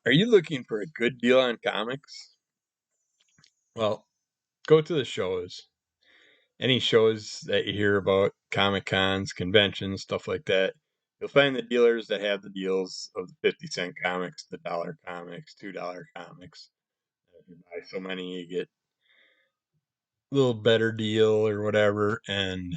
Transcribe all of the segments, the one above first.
Are you looking for a good deal on comics? Well, go to the shows. Any shows that you hear about, Comic Cons, conventions, stuff like that. You'll find the dealers that have the deals of the 50-cent comics, the dollar comics, $2 comics. If you buy so many, you get a little better deal or whatever. And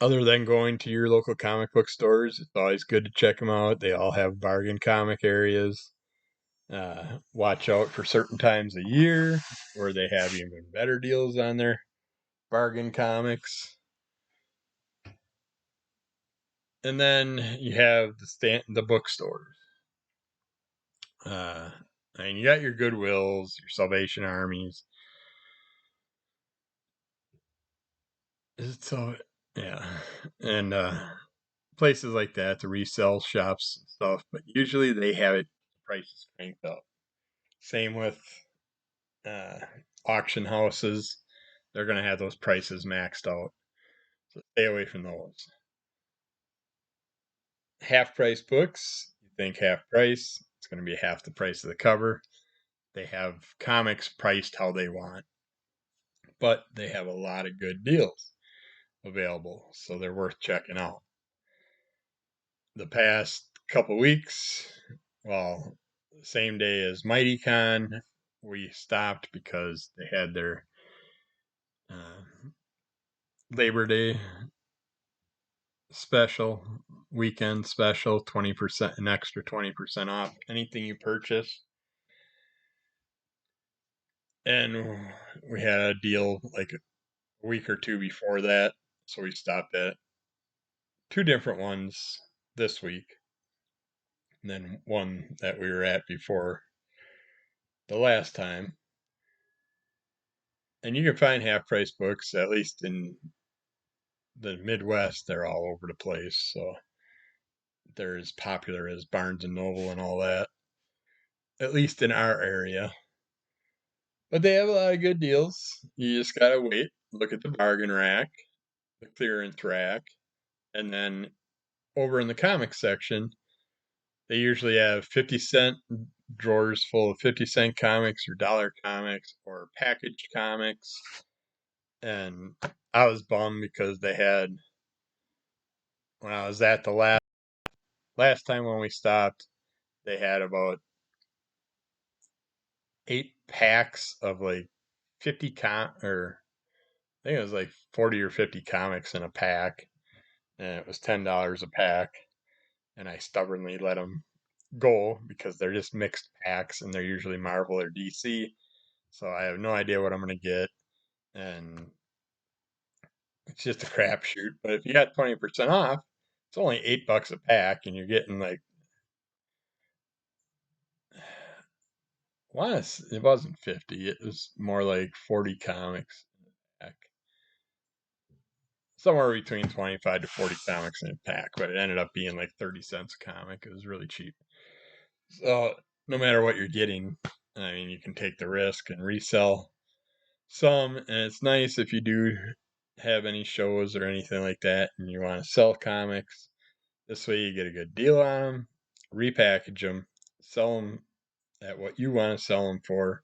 other than going to your local comic book stores, it's always good to check them out. They all have bargain comic areas. Watch out for certain times of year where they have even better deals on their bargain comics. And then you have the bookstores. Uh, and you got your Goodwills, your Salvation Armies. So yeah, and places like that, the resell shops and stuff. But usually they have it prices cranked up. Same with uh, auction houses. They're going to have those prices maxed out. So stay away from those. Half price books, you think half price, it's going to be half the price of the cover. They have comics priced how they want, but they have a lot of good deals available, so they're worth checking out. The past couple weeks, well, same day as MightyCon, we stopped because they had their uh, Labor Day special, weekend special, 20%, an extra 20% off anything you purchase. And we had a deal like a week or two before that, so we stopped at two different ones this week, and then one that we were at before the last time. And you can find half price books, at least in the Midwest, they're all over the place. So they're as popular as Barnes and Noble and all that, at least in our area. But they have a lot of good deals. You just gotta wait, look at the bargain rack, the clearance rack, and then over in the comics section, they usually have 50-cent drawers full of 50-cent comics or dollar comics or packaged comics. And I was bummed because they had, when I was at the last time when we stopped, they had about 8 packs of like 50 or I think it was like 40 or 50 comics in a pack, and it was $10 a pack. And I stubbornly let them go because they're just mixed packs and they're usually Marvel or DC. So I have no idea what I'm going to get. And it's just a crapshoot. But if you got 20% off, it's only $8 a pack, and you're getting like, it wasn't 50, it was more like 40 comics in a pack. Somewhere between 25 to 40 comics in a pack, but it ended up being like 30 cents a comic. It was really cheap. So no matter what you're getting, I mean, you can take the risk and resell some. And it's nice if you do have any shows or anything like that and you want to sell comics. This way you get a good deal on them, repackage them, sell them at what you want to sell them for.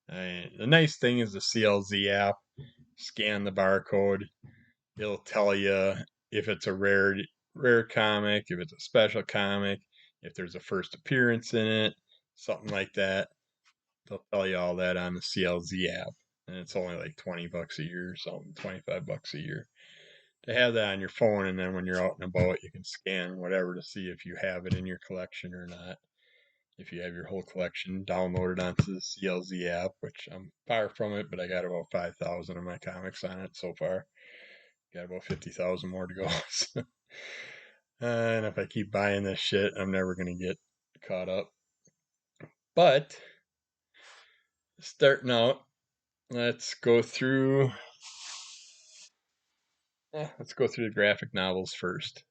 The nice thing is the CLZ app. Scan the barcode. It'll tell you if it's a rare comic, if it's a special comic, if there's a first appearance in it, something like that. They'll tell you all that on the CLZ app. And it's only like $20 a year or something, $25 a year. To have that on your phone, and then when you're out and about, you can scan whatever to see if you have it in your collection or not. If you have your whole collection downloaded onto the CLZ app, which I'm far from it, but I got about 5,000 of my comics on it so far. Got about 50,000 more to go. And if I keep buying this shit, I'm never going to get caught up. But starting out, let's go through. Let's go through the graphic novels first.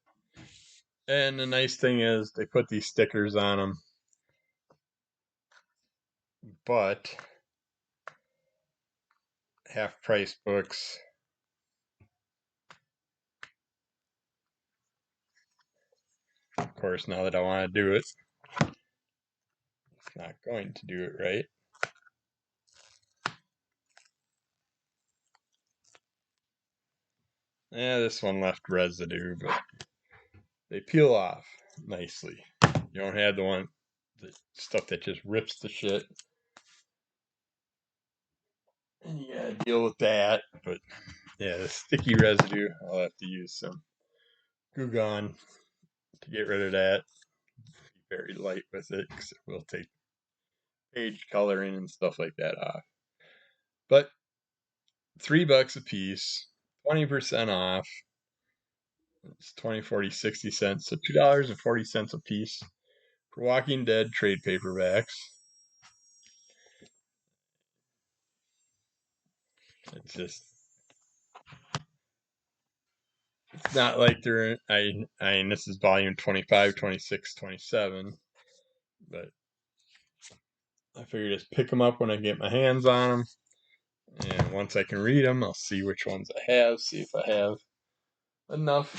And the nice thing is they put these stickers on them, but half price books. Of course, now that I want to do it, it's not going to do it right. Yeah, this one left residue, but they peel off nicely. You don't have the stuff that just rips the shit. And you gotta deal with that. But yeah, the sticky residue, I'll have to use some Goo Gone to get rid of that. Be very light with it because it will take page coloring and stuff like that off. But $3 a piece, 20% off. It's 20, 40, 60 cents. So $2.40 a piece for Walking Dead trade paperbacks. It's just, it's not like they're, I mean, this is volume 25, 26, 27, but I figure just pick them up when I get my hands on them. And once I can read them, I'll see which ones I have, see if I have enough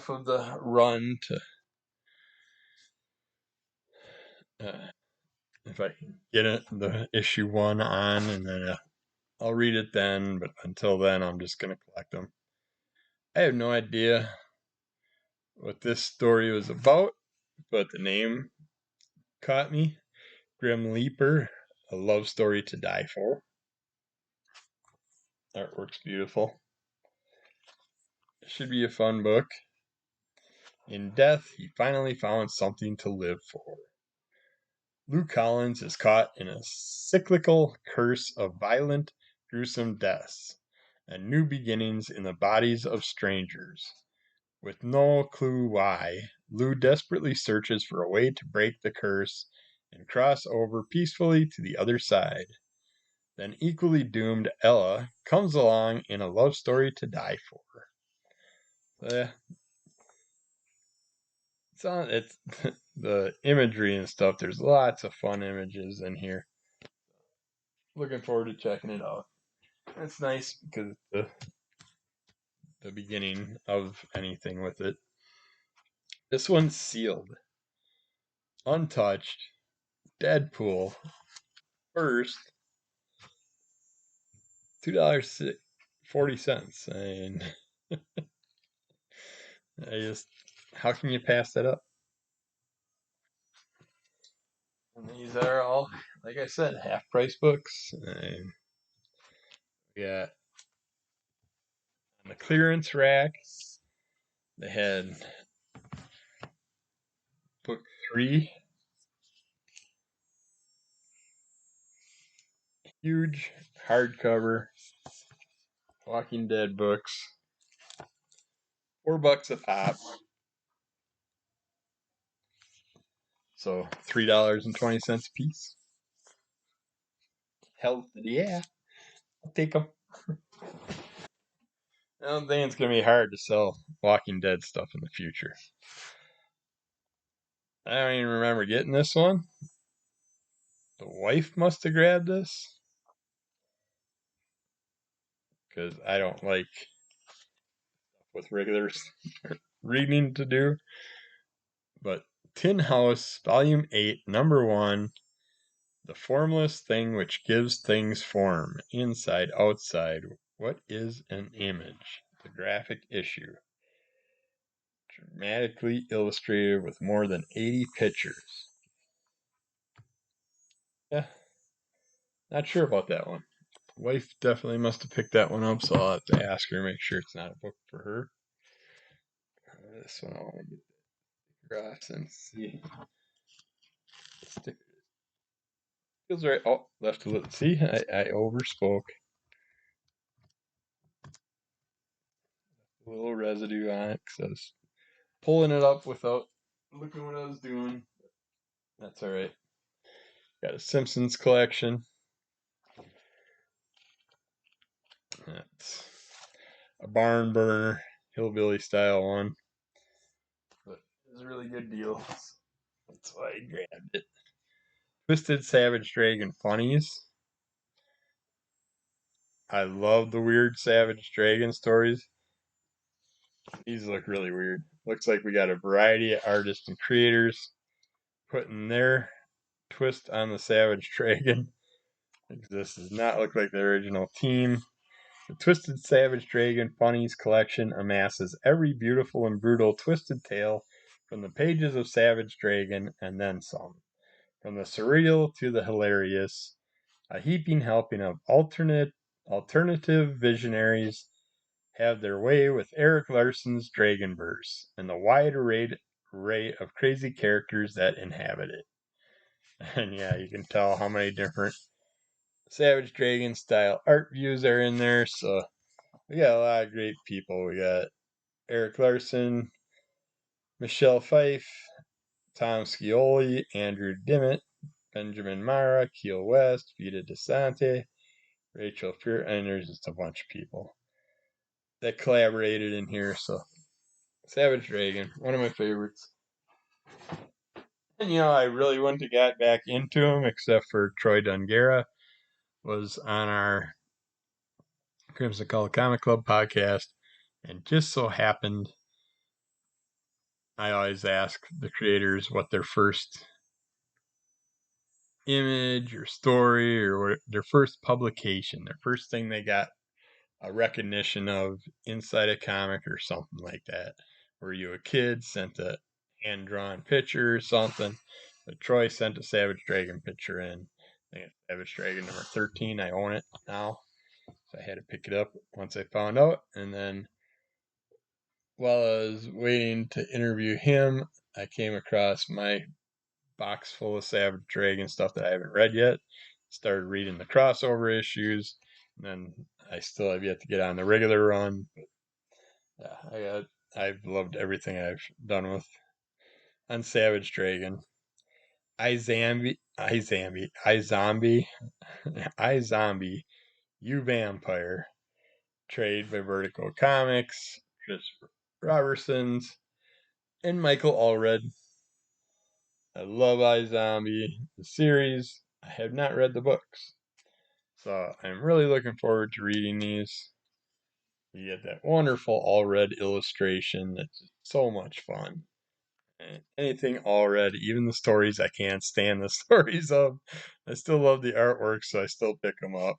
of the run to, if I can get the issue 1 on, and then I'll read it then. But until then, I'm just gonna collect them. I have no idea what this story was about, but the name caught me. Grim Leaper, a love story to die for. Artwork's beautiful. It should be a fun book. In death, he finally found something to live for. Lou Collins is caught in a cyclical curse of violent, gruesome deaths and new beginnings in the bodies of strangers. With no clue why, Lou desperately searches for a way to break the curse and cross over peacefully to the other side. Then equally doomed Ella comes along in a love story to die for. Yeah, it's the imagery and stuff. There's lots of fun images in here. Looking forward to checking it out. It's nice because it's the beginning of anything with it. This one's sealed, untouched. Deadpool first, $2.40. I mean, I just, how can you pass that up? And these are all, like I said, half price books. And we got on the clearance rack, they had book 3, huge hardcover Walking Dead books, $4 a pop. So $3.20 a piece. Hell yeah, I'll take them. I don't think it's gonna be hard to sell Walking Dead stuff in the future. I don't even remember getting this one. The wife must have grabbed this because I don't like with regular reading to do. But Tin House, Volume 8, Number 1, The Formless Thing Which Gives Things Form, Inside, Outside. What is an image? The graphic issue. Dramatically illustrated with more than 80 pictures. Yeah, not sure about that one. Wife definitely must have picked that one up, so I'll have to ask her, make sure it's not a book for her. This one I want to get across and see. Sticker feels right. Oh, left a little. See, I overspoke. A little residue on it because I was pulling it up without looking what I was doing. That's all right. Got a Simpsons collection. That's a barn burner, hillbilly style one. But it was a really good deal. That's why I grabbed it. Twisted Savage Dragon Funnies. I love the weird Savage Dragon stories. These look really weird. Looks like we got a variety of artists and creators putting their twist on the Savage Dragon. This does not look like the original team. The Twisted Savage Dragon Funnies collection amasses every beautiful and brutal twisted tale from the pages of Savage Dragon and then some. From the surreal to the hilarious, a heaping helping of alternative visionaries have their way with Eric Larson's Dragonverse and the wide array of crazy characters that inhabit it. And yeah, you can tell how many different Savage Dragon style art views are in there. So we got a lot of great people. We got Eric Larson, Michelle Fife, Tom Scioli, Andrew Dimmitt, Benjamin Mara, Keel West, Vita DeSante, Rachel Fuhr, and there's just a bunch of people that collaborated in here. So Savage Dragon, one of my favorites. And I really wouldn't have got back into him except for Troy Dungara was on our Crimson Call Comic Club podcast, and just so happened I always ask the creators what their first image or story or their first publication, their first thing they got a recognition of inside a comic or something like that. Were you a kid, sent a hand-drawn picture or something? But Troy sent a Savage Dragon picture in. I think it's Savage Dragon number 13. I own it now. So I had to pick it up once I found out. And then while I was waiting to interview him, I came across my box full of Savage Dragon stuff that I haven't read yet. Started reading the crossover issues, and then I still have yet to get on the regular run. But yeah, I've loved everything I've done with on Savage Dragon. iZombie, You Vampire. Trade by Vertigo Comics, Chris Robertson's, and Michael Allred. I love iZombie, the series. I have not read the books. So I'm really looking forward to reading these. You get that wonderful Allred illustration that's so much fun. And anything Allred, even the stories I can't stand the stories of, I still love the artwork, so I still pick them up.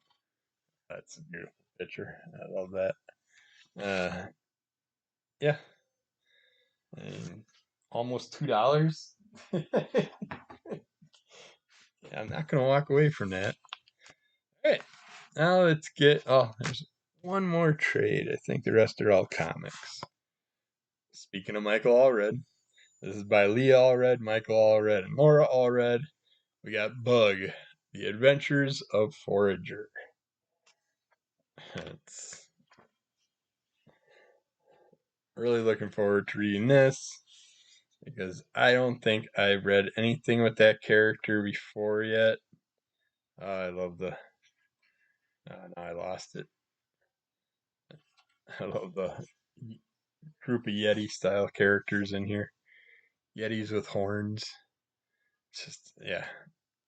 That's a beautiful picture. I love that. Yeah, and almost $2. Yeah, I'm not gonna walk away from that. All right, now let's get. Oh, there's one more trade. I think the rest are all comics. Speaking of Michael Allred, this is by Leah Allred, Michael Allred, and Laura Allred. We got Bug, The Adventures of Forager. It's really looking forward to reading this because I don't think I've read anything with that character before yet. I love the. No, I lost it. I love the group of Yeti style characters in here. Yetis with horns. It's just, yeah,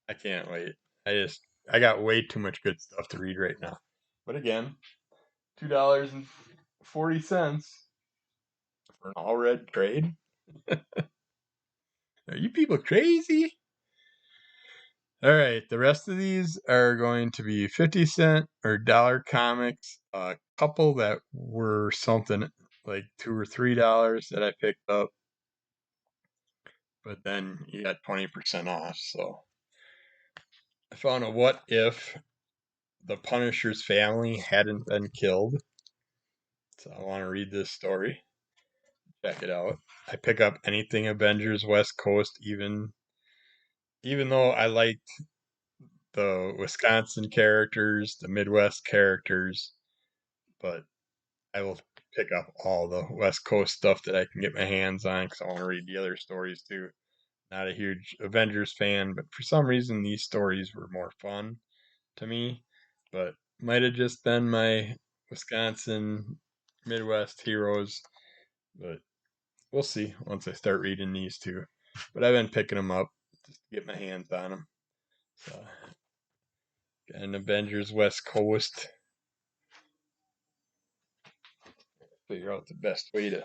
I can't wait. I got way too much good stuff to read right now. But again, $2.40 for an all red trade. Are you people crazy? All right, the rest of these are going to be 50-cent or dollar comics. A couple that were something like $2 or $3 that I picked up, but then you got 20% off. So I found a what if the Punisher's family hadn't been killed. So I want to read this story. Check it out. I pick up anything Avengers West Coast, even though I liked the Wisconsin characters, the Midwest characters, but I will pick up all the West Coast stuff that I can get my hands on because I want to read the other stories too. Not a huge Avengers fan, but for some reason these stories were more fun to me. But might have just been my Wisconsin Midwest heroes, but we'll see once I start reading these two. But I've been picking them up just to get my hands on them. So, got an Avengers West Coast. figure out the best way to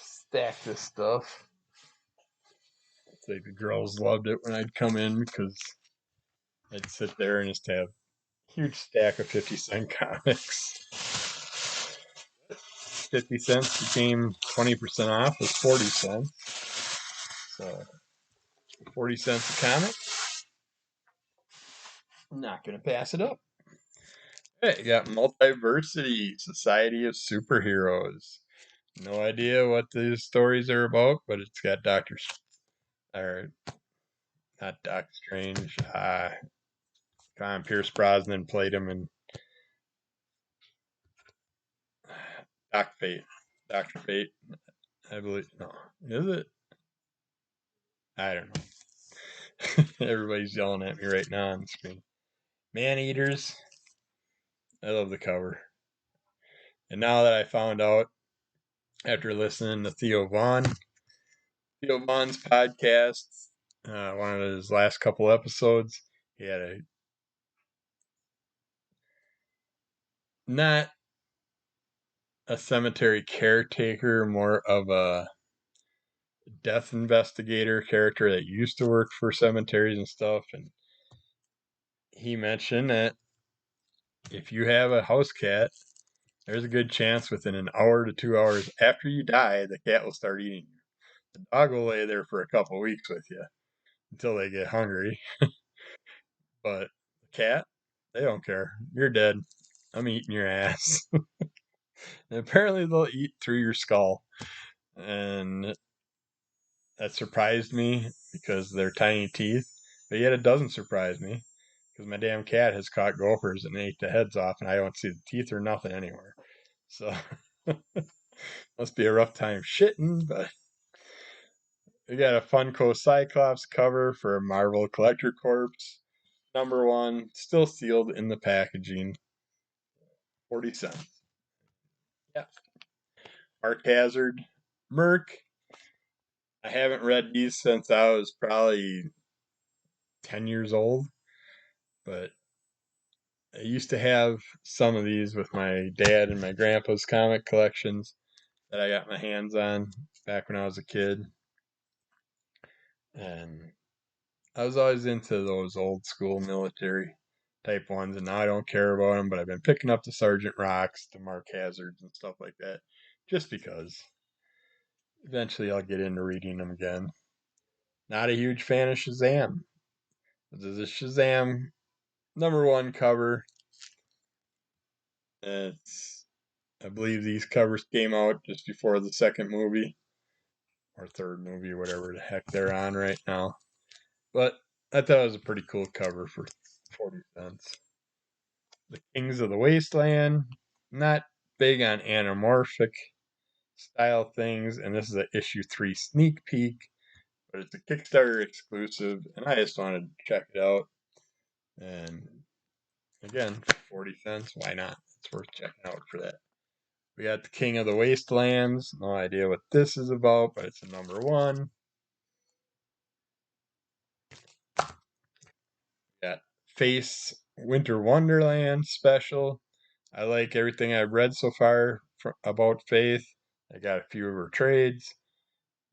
stack this stuff. It's like the girls loved it when I'd come in because I'd sit there and just have a huge stack of 50-cent comics. 50 cents became 20% off was 40 cents. So 40 cents a comic. I'm not going to pass it up. Hey, you got Multiversity, Society of Superheroes. No idea what these stories are about, but it's got or not Doctor Strange. Pierce Brosnan played him in Doctor Fate, I believe. No, is it? I don't know. Everybody's yelling at me right now on the screen. Man Eaters. I love the cover. And now that I found out after listening to Theo Vaughn's podcast, one of his last couple episodes, he had not a cemetery caretaker, more of a death investigator character that used to work for cemeteries and stuff. And he mentioned that if you have a house cat, there's a good chance within an hour to 2 hours after you die, the cat will start eating you. The dog will lay there for a couple weeks with you until they get hungry. But the cat, they don't care. You're dead. I'm eating your ass. And apparently they'll eat through your skull. And that surprised me because they're tiny teeth. But yet it doesn't surprise me because my damn cat has caught gophers and ate the heads off, and I don't see the teeth or nothing anywhere. So must be a rough time shitting, but we got a Funko Cyclops cover for Marvel Collector Corps. #1, still sealed in the packaging. 40 cents. Yeah. Mark Hazard. Merc. I haven't read these since I was probably 10 years old, but I used to have some of these with my dad and my grandpa's comic collections that I got my hands on back when I was a kid. And I was always into those old school military type ones, and now I don't care about them, but I've been picking up the Sergeant Rocks, the Mark Hazards, and stuff like that, just because eventually I'll get into reading them again. Not a huge fan of Shazam. This is a Shazam #1 cover. It's, I believe these covers came out just before the second movie or third movie, whatever the heck they're on right now. But I thought it was a pretty cool cover for 40 cents. The Kings of the Wasteland, not big on anamorphic style things, and this is an issue 3 sneak peek, but it's a Kickstarter exclusive, and I just wanted to check it out. And again, 40 cents, why not? It's worth checking out for that. We got the King of the Wastelands. No idea what this is about, but it's a #1. Got Face Winter Wonderland special. I like everything I've read so far about Faith. I got a few of her trades,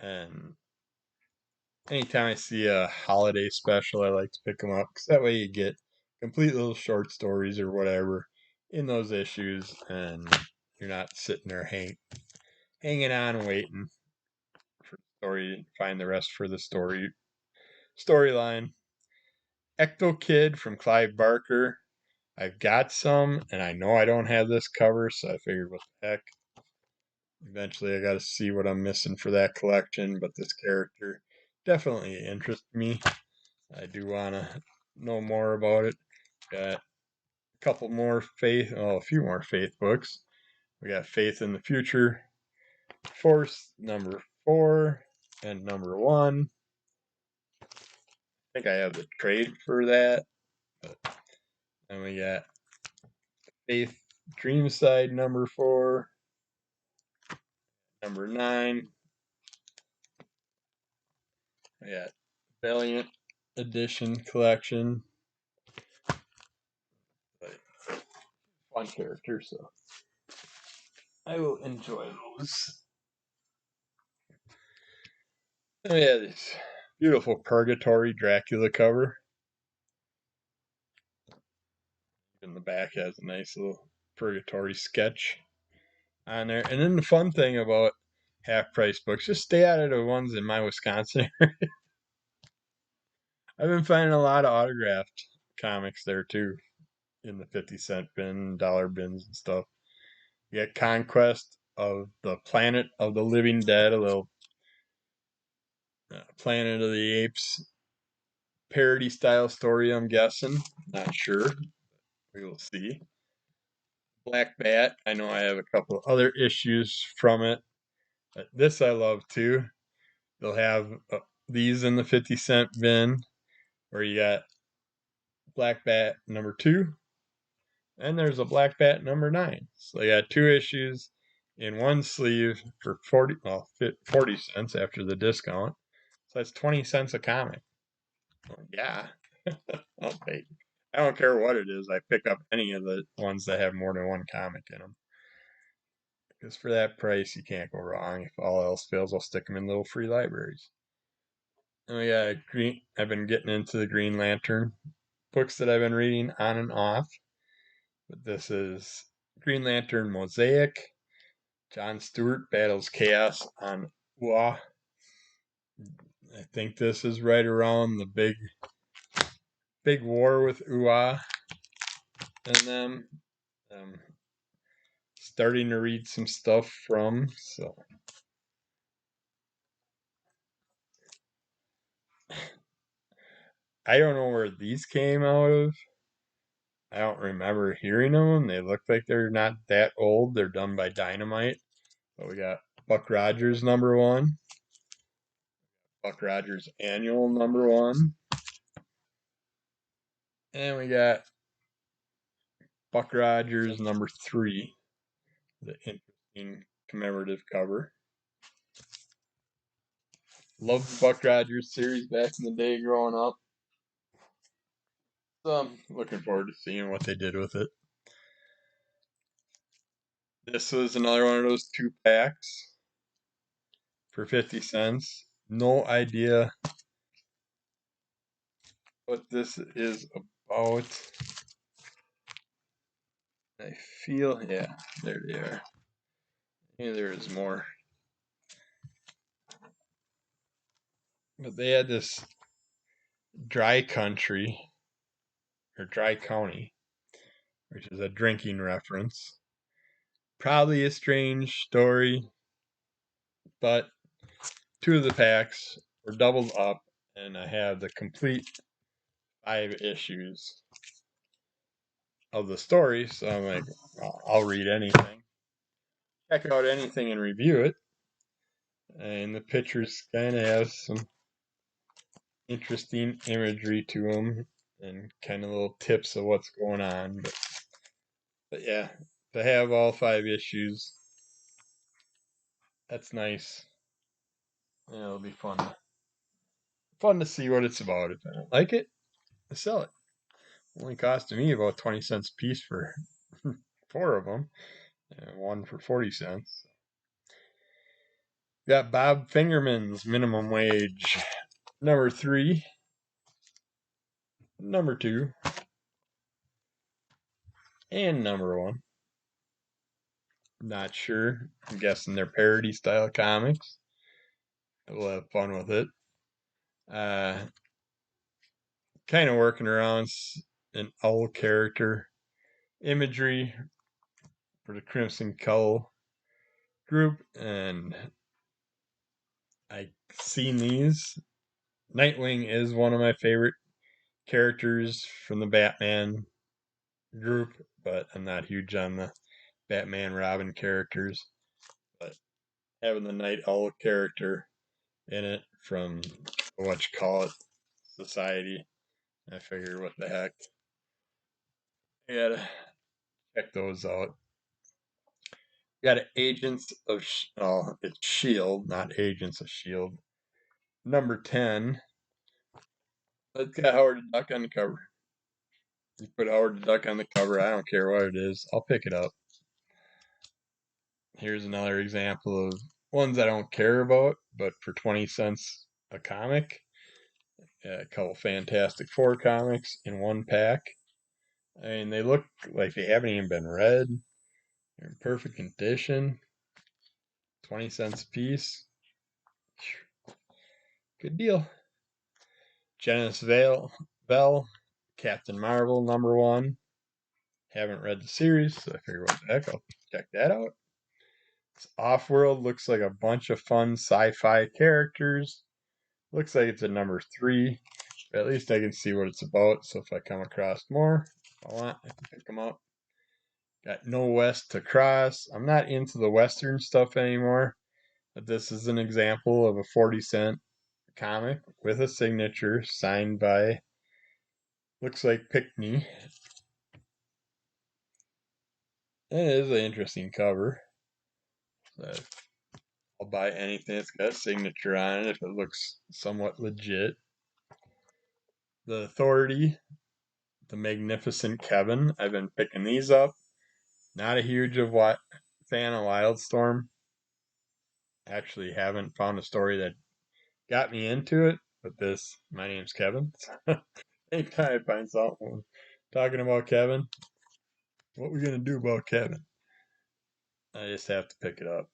and anytime I see a holiday special, I like to pick them up because that way you get complete little short stories or whatever in those issues, and you're not sitting there hanging on waiting for the story, find the rest for the storyline. Ecto Kid from Clive Barker. I've got some, and I know I don't have this cover, so I figured, what the heck. Eventually, I got to see what I'm missing for that collection, but this character definitely interests me. I do want to know more about it. Got a few more Faith books. We got Faith in the Future, Force #4, and #1. I think I have the trade for that. But then we got Faith Dreamside #4, #9. We got Valiant Edition collection. But fun character, so I will enjoy those. Oh yeah, this beautiful Purgatory Dracula cover. In the back has a nice little Purgatory sketch on there. And then the fun thing about half price books, just stay out of the ones in my Wisconsin. I've been finding a lot of autographed comics there too, in the 50-cent bin, dollar bins and stuff. You got Conquest of the Planet of the Living Dead, a little Planet of the Apes parody style story, I'm guessing. Not sure. We will see. Black Bat, I know I have a couple of other issues from it. But this I love too. They'll have these in the 50-cent bin where you got Black Bat number 2 and there's a Black Bat number 9. So you got 2 issues in one sleeve for 40 cents after the discount. So that's 20 cents a comic. Well, yeah, I'll take it. I don't care what it is. I pick up any of the ones that have more than one comic in them. Because for that price, you can't go wrong. If all else fails, I'll stick them in little free libraries. Oh yeah, green. I've been getting into the Green Lantern books that I've been reading on and off. But this is Green Lantern Mosaic. John Stewart battles chaos on Ua. I think this is right around the big war with Ua and them. Starting to read some stuff from, so I don't know where these came out of. I don't remember hearing them. They look like they're not that old. They're done by Dynamite. But we got Buck Rogers number 1, Buck Rogers Annual number 1, and we got Buck Rogers number 3, the interesting commemorative cover. Loved the Buck Rogers series back in the day growing up. So I'm looking forward to seeing what they did with it. This was another one of those 2-packs for 50 cents. No idea what this is about. I feel, yeah, there they are. Yeah, there is more. But they had this Dry Country, or Dry County, which is a drinking reference. Probably a strange story, but 2 of the packs were doubled up, and I have the complete 5 issues of the story, so I'm like, I'll read anything. Check out anything and review it. And the pictures kind of have some interesting imagery to them and kind of little tips of what's going on. But yeah, to have all 5 issues, that's nice. It'll be fun to see what it's about. If I don't like it, I sell it. Only costed me about 20 cents a piece for 4 of them, and 1 for 40 cents. Got Bob Fingerman's Minimum Wage number 3, number 2, and number 1. Not sure. I'm guessing they're parody style comics. We'll have fun with it. Kind of working around an owl character imagery for the Crimson Cull group, and I've seen these. Nightwing is one of my favorite characters from the Batman group, but I'm not huge on the Batman Robin characters. But having the Night Owl character in it from what you call it, Society, I figured, what the heck. I gotta check those out. Got Agents of it's Shield, not Agents of Shield. Number 10. It's got Howard the Duck on the cover. You put Howard the Duck on the cover, I don't care what it is, I'll pick it up. Here's another example of ones I don't care about, but for 20 cents a comic, a couple Fantastic Four comics in one pack. I mean, they look like they haven't even been read. They're in perfect condition. 20 cents a piece. Good deal. Genesis Bell, Captain Marvel #1. Haven't read the series, so I figured, what the heck, I'll check that out. It's Offworld, looks like a bunch of fun sci-fi characters. Looks like it's a #3, but at least I can see what it's about, so if I come across more, if I want, I can pick them up. Got No West to Cross. I'm not into the Western stuff anymore, but this is an example of a 40-cent comic with a signature signed by, looks like Pickney. It is an interesting cover. So I'll buy anything that's got a signature on it if it looks somewhat legit. The Authority, The Magnificent Kevin. I've been picking these up. Not a huge fan of Wildstorm. Actually, haven't found a story that got me into it. But this, my name's Kevin. Anytime I find something talking about Kevin, what we gonna do about Kevin? I just have to pick it up.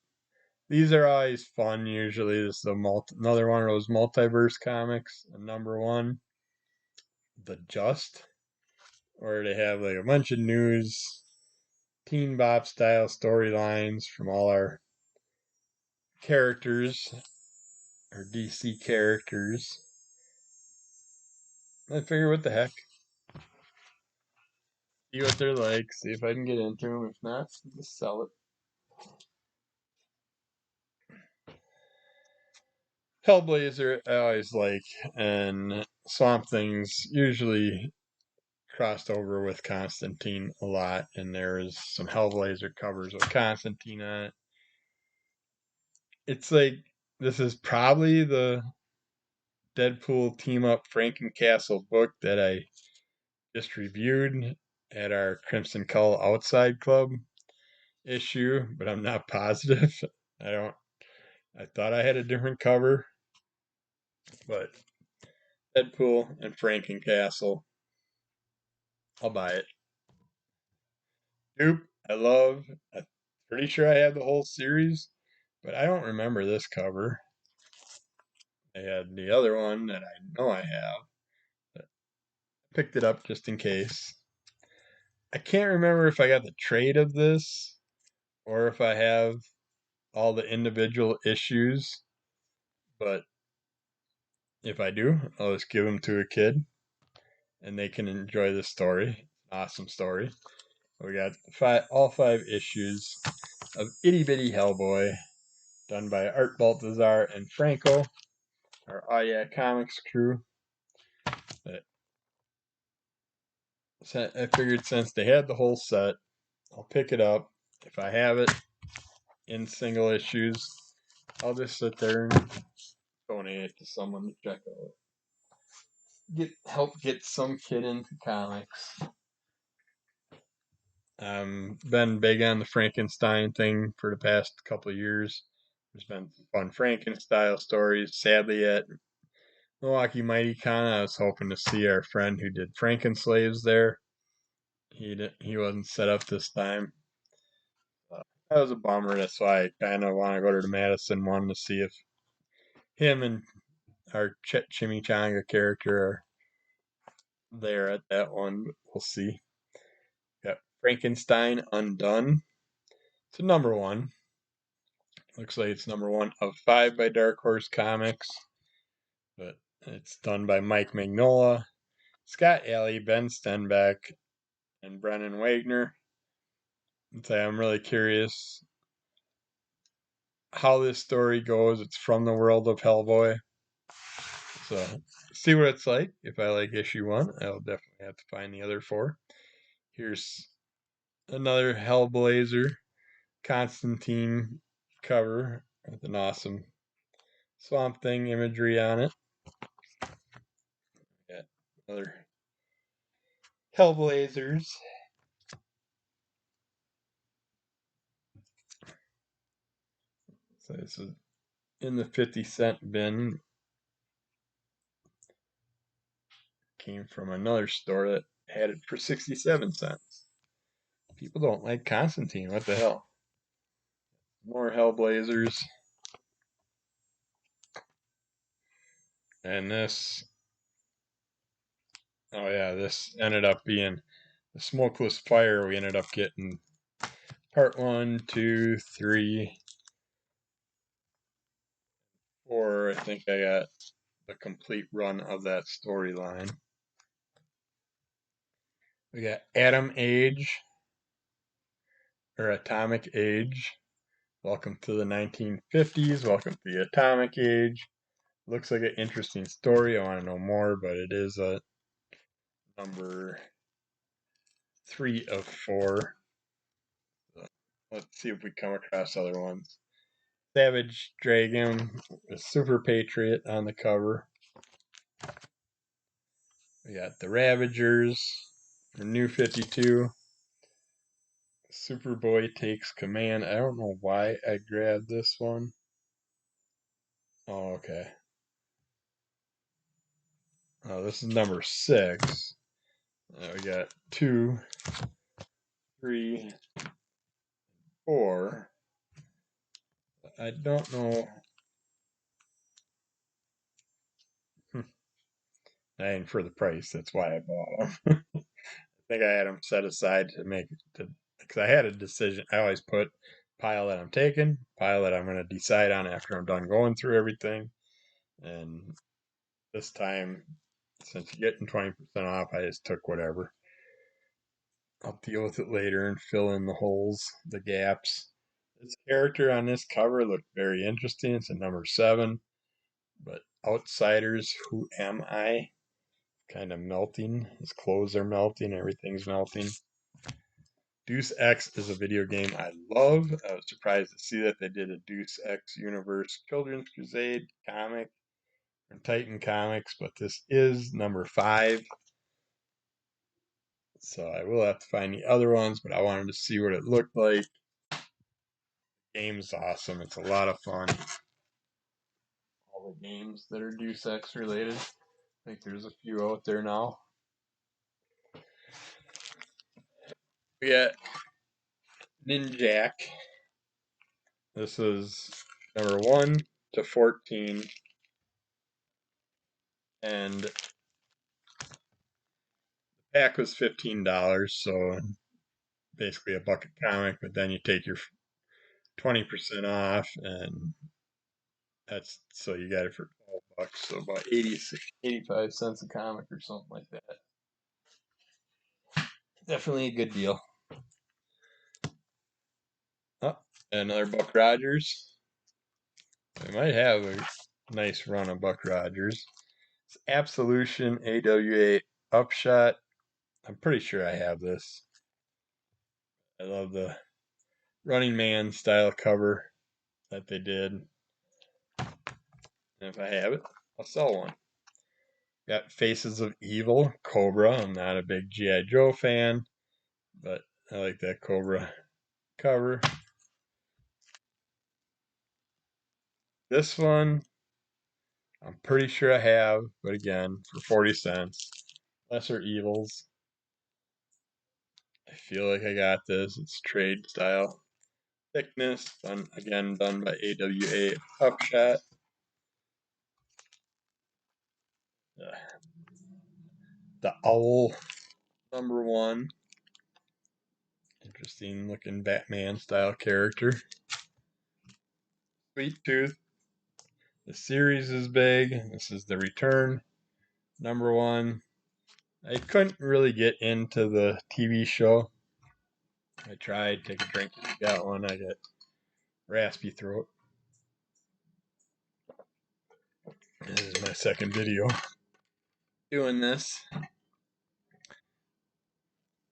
These are always fun. Usually, this is another one of those multiverse comics. #1, The Just, where they have like a bunch of news, Teen Bop style storylines from all our characters, our DC characters. I figure, what the heck? See what they're like. See if I can get into them. If not, just sell it. Hellblazer, I always like, and Swamp Thing's usually crossed over with Constantine a lot, and there's some Hellblazer covers with Constantine on it. It's like, this is probably the Deadpool team up Frankencastle book that I just reviewed at our Crimson Cull Outside Club issue, but I'm not positive. I don't. I thought I had a different cover, but Deadpool and Frankencastle, I'll buy it. Dupe, I love. I'm pretty sure I have the whole series, but I don't remember this cover. I had the other one that I know I have. But I picked it up just in case. I can't remember if I got the trade of this or if I have all the individual issues, but if I do, I'll just give them to a kid and they can enjoy the story. Awesome story. We got all 5 issues of Itty Bitty Hellboy, done by Art Baltazar and Franco, our Oh Yeah Comics crew. But I figured since they had the whole set, I'll pick it up. If I have it in single issues, I'll just sit there and donate it to someone to check out. Help get some kid into comics. Been big on the Frankenstein thing for the past couple of years. There's been some fun Frankenstein stories. Sadly, at Milwaukee Mighty Con, I was hoping to see our friend who did Frankenslaves there. He wasn't set up this time. That was a bummer. That's why I kind of want to go to the Madison one to see if him and our Chet Chimichanga character are there at that one. But we'll see. Got Frankenstein Undone. It's a #1. Looks like it's #1 of 5 by Dark Horse Comics, but it's done by Mike Mignola, Scott Alley, Ben Stenbeck, and Brennan Wagner. I'm really curious how this story goes. It's from the world of Hellboy, so see what it's like. If I like issue 1, I'll definitely have to find the other 4. Here's another Hellblazer Constantine cover with an awesome Swamp Thing imagery on it. Got another Hellblazers. So this is in the 50-cent bin. Came from another store that had it for 67 cents. People don't like Constantine. What the hell? More Hellblazers. And this, oh yeah, this ended up being the Smokeless Fire. We ended up getting part 1, 2, 3, 4. I think I got the complete run of that storyline. We got Atom Age, or Atomic Age. Welcome to the 1950s. Welcome to the Atomic Age. Looks like an interesting story. I want to know more, but it is a number 3 of 4. So let's see if we come across other ones. Savage Dragon, a Super Patriot on the cover. We got the Ravagers, the New 52. Superboy takes command. I don't know why I grabbed this one. Oh, okay. Oh, this is number 6. We got 2, 3, 4. I don't know. I ain't for the price. That's why I bought them. I think I had them set aside to make to because I had a decision. I always put pile that I'm taking, pile that I'm going to decide on after I'm done going through everything. And this time, since you're getting 20% off, I just took whatever. I'll deal with it later and fill in the holes, the gaps. This character on this cover looked very interesting. It's a number 7, but Outsiders, Who Am I? Kind of melting. His clothes are melting, everything's melting. Deus Ex is a video game I love. I was surprised to see that they did a Deus Ex Universe Children's Crusade comic from Titan Comics, but this is number 5. So I will have to find the other ones, but I wanted to see what it looked like. The game's awesome. It's a lot of fun. All the games that are Deus Ex related. I think there's a few out there now. We got Ninjak. This is number 1 to 14. And the pack was $15, so basically a bucket comic, but then you take your 20% off, and that's so you got it for $12, so about 85 cents a comic or something like that. Definitely a good deal. Oh, another Buck Rogers. We might have a nice run of Buck Rogers. It's Absolution AWA Upshot. I'm pretty sure I have this. I love the Running Man style cover that they did. And if I have it, I'll sell one. Got Faces of Evil, Cobra. I'm not a big G.I. Joe fan, but I like that Cobra cover. This one, I'm pretty sure I have, but again, for 40 cents. Lesser Evils. I feel like I got this. It's trade style. Thickness, done by AWA Upshot. The Owl, number 1. Interesting looking Batman style character. Sweet Tooth. The series is big. This is the return, number 1. I couldn't really get into the TV show. I tried, take a drink if you got one. I got raspy throat. This is my second video doing this.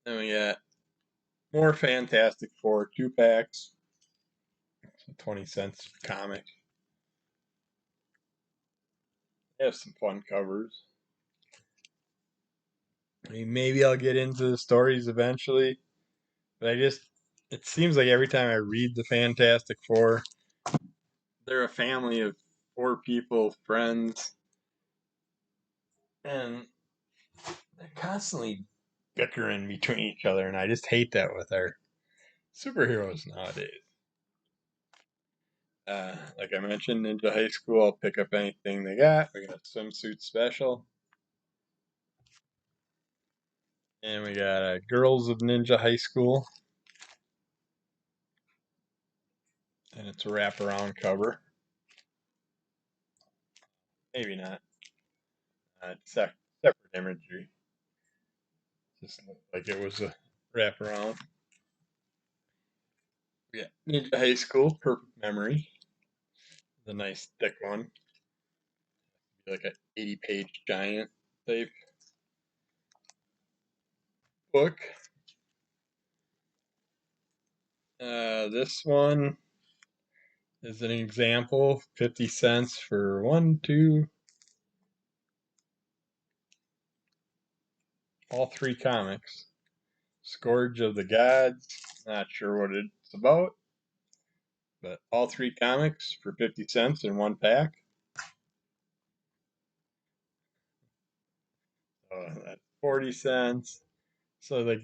Then we got more Fantastic Four 2-packs. So 20 cents comic. They have some fun covers. I mean, maybe I'll get into the stories eventually. But it seems like every time I read the Fantastic Four, they're a family of four people, friends, and they're constantly bickering between each other, and I just hate that with our superheroes nowadays. Like I mentioned, Ninja High School, I'll pick up anything they got. We got swimsuit special, and we got Girls of Ninja High School, and it's a wraparound cover. Maybe not. It's separate imagery. Just looked like it was a wraparound. We got Ninja High School, Perfect Memory, the nice thick one, like an 80-page giant type book. This one is an example, 50 cents for one, two, all three comics. Scourge of the Gods, not sure what it's about, but all three comics for 50 cents in one pack. That's 40 cents. So like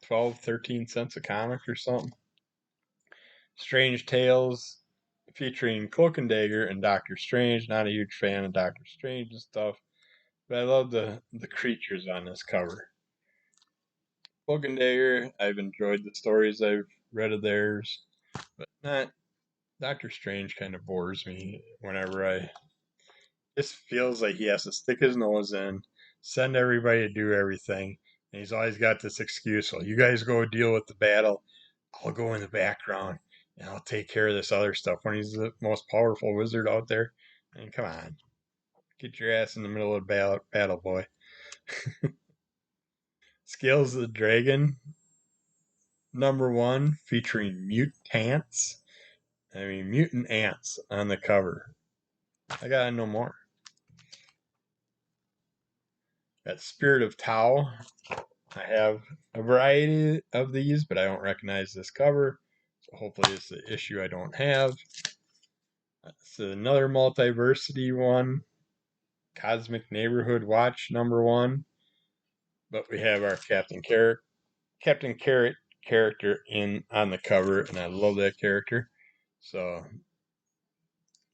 12, 13 cents a comic or something. Strange Tales featuring Cloak and Dagger and Doctor Strange. Not a huge fan of Doctor Strange and stuff, but I love the creatures on this cover. Cloak and Dagger, I've enjoyed the stories I've read of theirs, but not Doctor Strange. Kind of bores me whenever I. Just feels like he has to stick his nose in, send everybody to do everything, and he's always got this excuse. Well, you guys go deal with the battle. I'll go in the background and I'll take care of this other stuff. When he's the most powerful wizard out there, I mean, come on, get your ass in the middle of the battle, boy. Scales of the Dragon #1 featuring mutants. I mean, mutant ants on the cover. I gotta know more. Got Spirit of Tau. I have a variety of these, but I don't recognize this cover. So hopefully it's the issue I don't have. It's another multiversity one. Cosmic Neighborhood Watch #1. But we have our Captain Carrot character in on the cover, and I love that character. So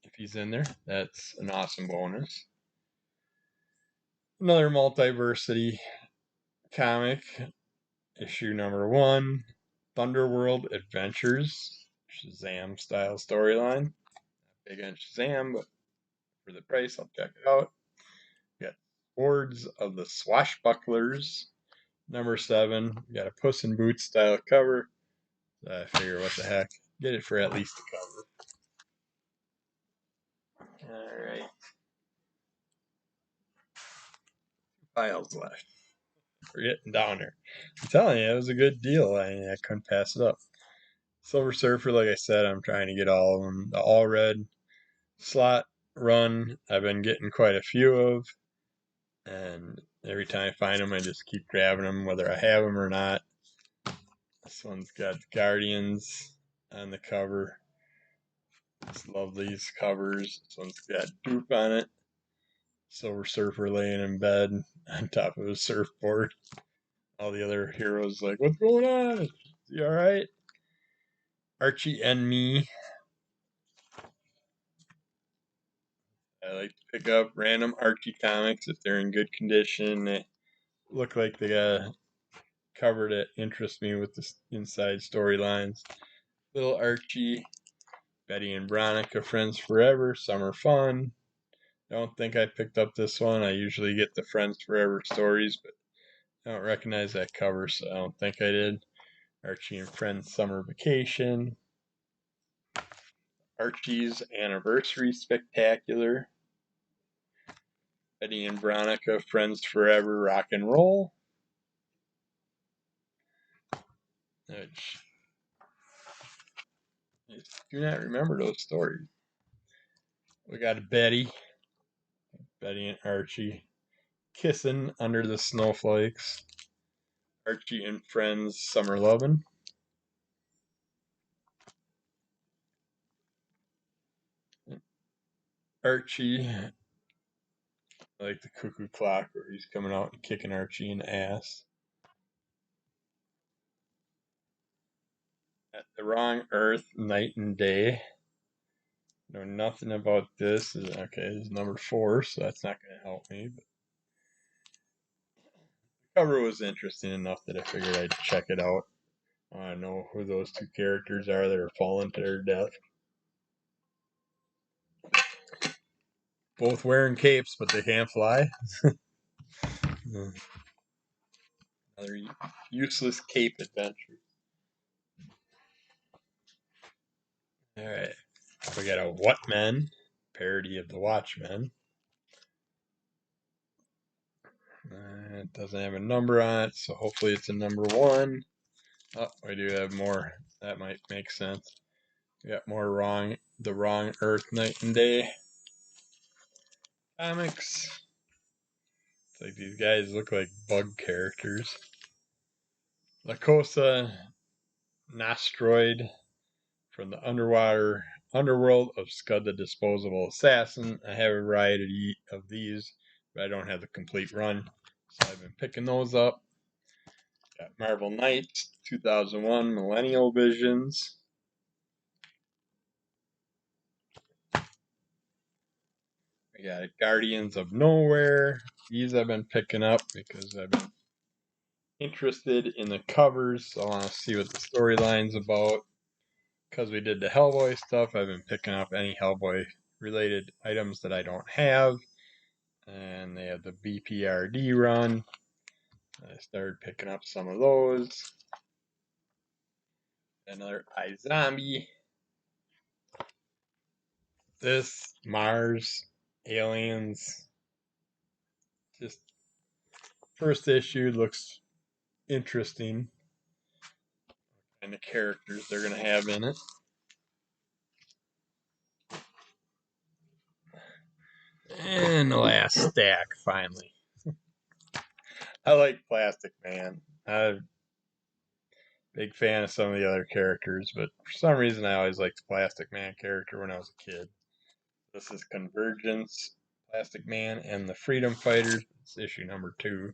if he's in there, that's an awesome bonus. Another multiversity comic, issue #1, Thunderworld Adventures, Shazam style storyline. Big on Shazam, but for the price, I'll check it out. We got Swords of the Swashbucklers #7. We got a Puss in Boots style cover. So I figure, what the heck, get it for at least the cover. All right, files left. We're getting down there. I'm telling you, it was a good deal. I couldn't pass it up. Silver Surfer, like I said, I'm trying to get all of them. The all red slot run, I've been getting quite a few of, and every time I find them, I just keep grabbing them, whether I have them or not. This one's got Guardians on the cover. Just love these covers. This one's got Dupe on it. Silver Surfer laying in bed on top of a surfboard. All the other heroes like, what's going on? Is he alright? Archie and Me. I like to pick up random Archie comics if they're in good condition. They look like they got a cover that interests me with the inside storylines. Little Archie, Betty and Veronica, Friends Forever, Summer Fun. I don't think I picked up this one. I usually get the Friends Forever stories, but I don't recognize that cover, so I don't think I did. Archie and Friends Summer Vacation. Archie's Anniversary Spectacular. Betty and Veronica, Friends Forever, Rock and Roll. Which I do not remember those stories. We got Betty and Archie kissing under the snowflakes. Archie and Friends Summer Lovin'. Archie, like the cuckoo clock, where he's coming out and kicking Archie in the ass. At the wrong Earth, night and day. Know nothing about this. Okay, this is number 4, so that's not going to help me. But the cover was interesting enough that I figured I'd check it out. I want to know who those 2 characters are that are falling to their death. Both wearing capes, but they can't fly. Another useless cape adventure. Alright, we got a What Men, parody of the Watchmen. It doesn't have a number on it, so hopefully it's a number 1. Oh, we do have more. That might make sense. We got more The Wrong Earth, Night and Day comics. It's like these guys look like bug characters. La Cosa Nostroid from the underworld of Scud the Disposable Assassin. I have a variety of these, but I don't have the complete run, so I've been picking those up. Got Marvel Knights, 2001 Millennial Visions. We got Guardians of Nowhere. These I've been picking up because I've been interested in the covers. So I want to see what the storyline's about. Because we did the Hellboy stuff, I've been picking up any Hellboy related items that I don't have. And they have the BPRD run. I started picking up some of those. Another iZombie. This, Mars, Aliens. Just first issue looks interesting. And the characters they're going to have in it. And the last stack, finally. I like Plastic Man. I'm a big fan of some of the other characters, but for some reason I always liked the Plastic Man character when I was a kid. This is Convergence, Plastic Man, and the Freedom Fighters. It's issue number 2.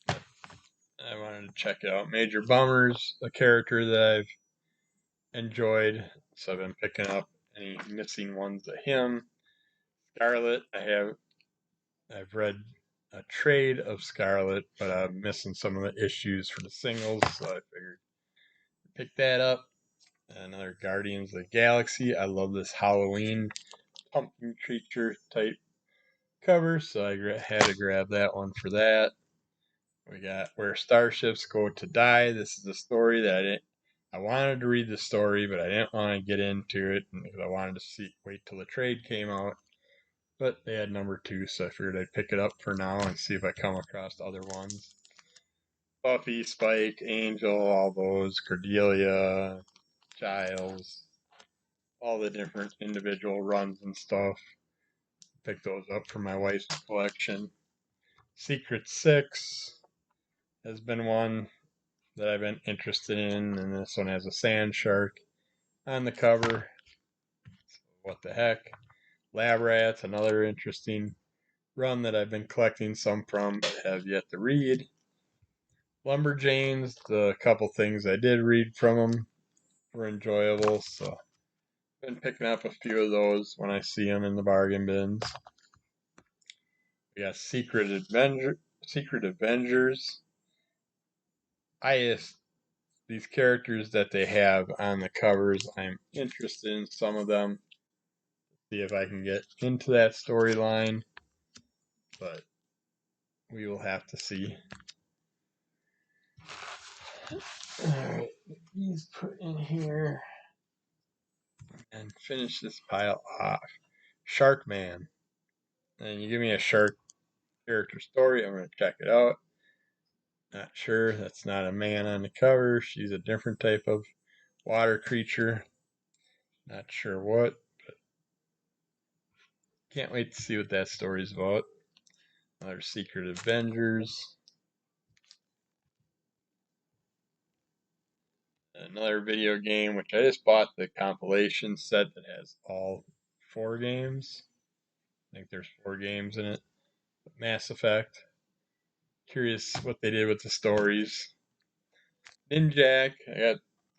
I wanted to check it out. Major Bummer's a character that I've enjoyed, so I've been picking up any missing ones of him. Scarlet, I've read a trade of Scarlet, but I'm missing some of the issues for the singles, so I figured pick that up. Another Guardians of the Galaxy. I love this Halloween pumpkin creature type cover, so I had to grab that one for that. We got Where Starships Go to Die. This is a story that I wanted to read the story, but I didn't want to get into it because I wanted to wait till the trade came out. But they had number 2, so I figured I'd pick it up for now and see if I come across other ones. Buffy, Spike, Angel, all those, Cordelia, Giles, all the different individual runs and stuff. Pick those up for my wife's collection. Secret 6 has been one that I've been interested in, and this one has a sand shark on the cover. What the heck? Lab Rats, another interesting run that I've been collecting some from but have yet to read. Lumberjanes, the couple things I did read from them were enjoyable, so I've been picking up a few of those when I see them in the bargain bins. We got Secret Avengers. These characters that they have on the covers, I'm interested in some of them. See if I can get into that storyline, but we will have to see. Alright, these put in here and finish this pile off. Sharkman. And you give me a shark character story, I'm going to check it out. Not sure, that's not a man on the cover. She's a different type of water creature. Not sure what, but can't wait to see what that story's about. Another Secret Avengers. Another video game, which I just bought the compilation set that has all 4 games. I think there's 4 games in it. Mass Effect. Curious what they did with the stories. Ninjak, I got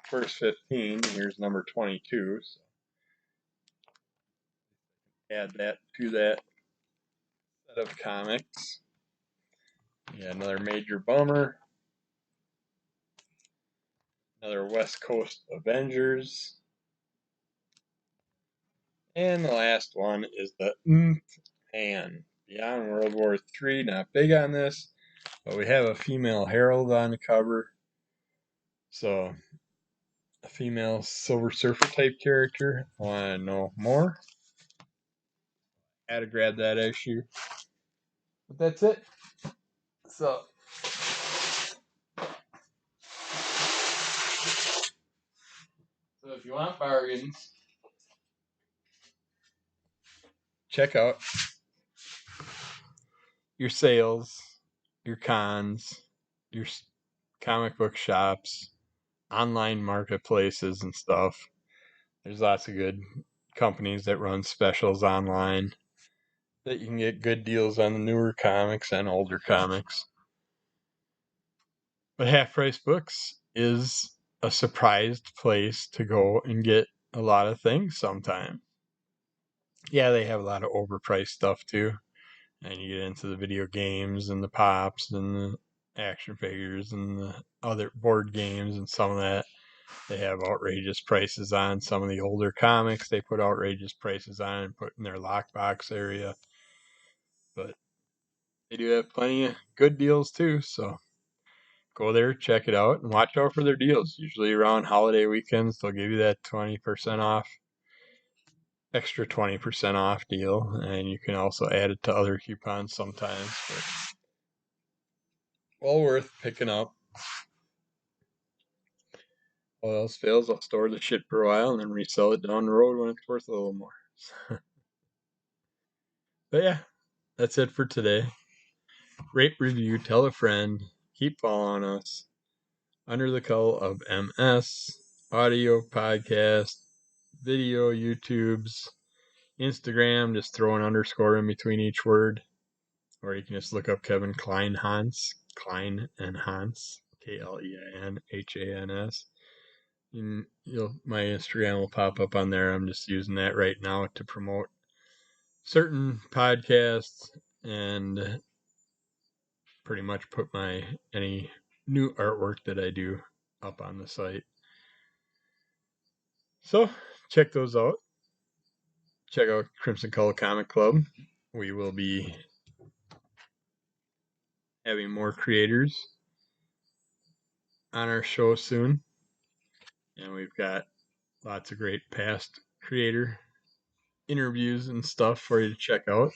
first 15. Here's number 22. So add that to that set of comics. Yeah, another Major Bummer. Another West Coast Avengers. And the last one is the and Beyond World War III. Not big on this, but we have a female Herald on the cover. So, a female Silver Surfer type character. Want to know more? Had to grab that issue. But that's it. So, if you want bargains, check out your sales, your cons, your comic book shops, online marketplaces and stuff. There's lots of good companies that run specials online that you can get good deals on the newer comics and older comics. But Half Price Books is a surprised place to go and get a lot of things sometimes. Yeah, they have a lot of overpriced stuff too. And you get into the video games and the pops and the action figures and the other board games and some of that. They have outrageous prices on. Some of the older comics they put outrageous prices on and put in their lockbox area. But they do have plenty of good deals too, so go there, check it out, and watch out for their deals. Usually around holiday weekends, they'll give you that 20% off, extra 20% off deal, and you can also add it to other coupons sometimes. But well worth picking up. All else fails, I'll store the shit for a while and then resell it down the road when it's worth a little more. But yeah, that's it for today. Rate, review, tell a friend, keep following us. Under the Cull of MS, audio podcast, video, YouTubes, Instagram, just throw an underscore in between each word. Or you can just look up Kevin Kleinhans, Klein and Hans, Kleinhans. And my Instagram will pop up on there. I'm just using that right now to promote certain podcasts and pretty much put any new artwork that I do up on the site. So check those out. Check out Crimson Cull Comic Club. We will be having more creators on our show soon. And we've got lots of great past creator interviews and stuff for you to check out.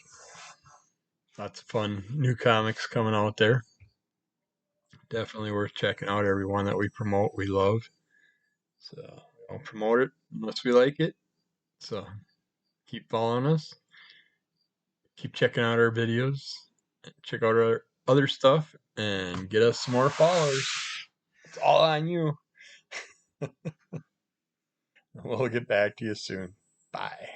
Lots of fun new comics coming out there. Definitely worth checking out. Every one that we promote, we love. So we don't promote it unless we like it. So keep following us. Keep checking out our videos. Check out our other stuff and get us some more followers. It's all on you. We'll get back to you soon. Bye.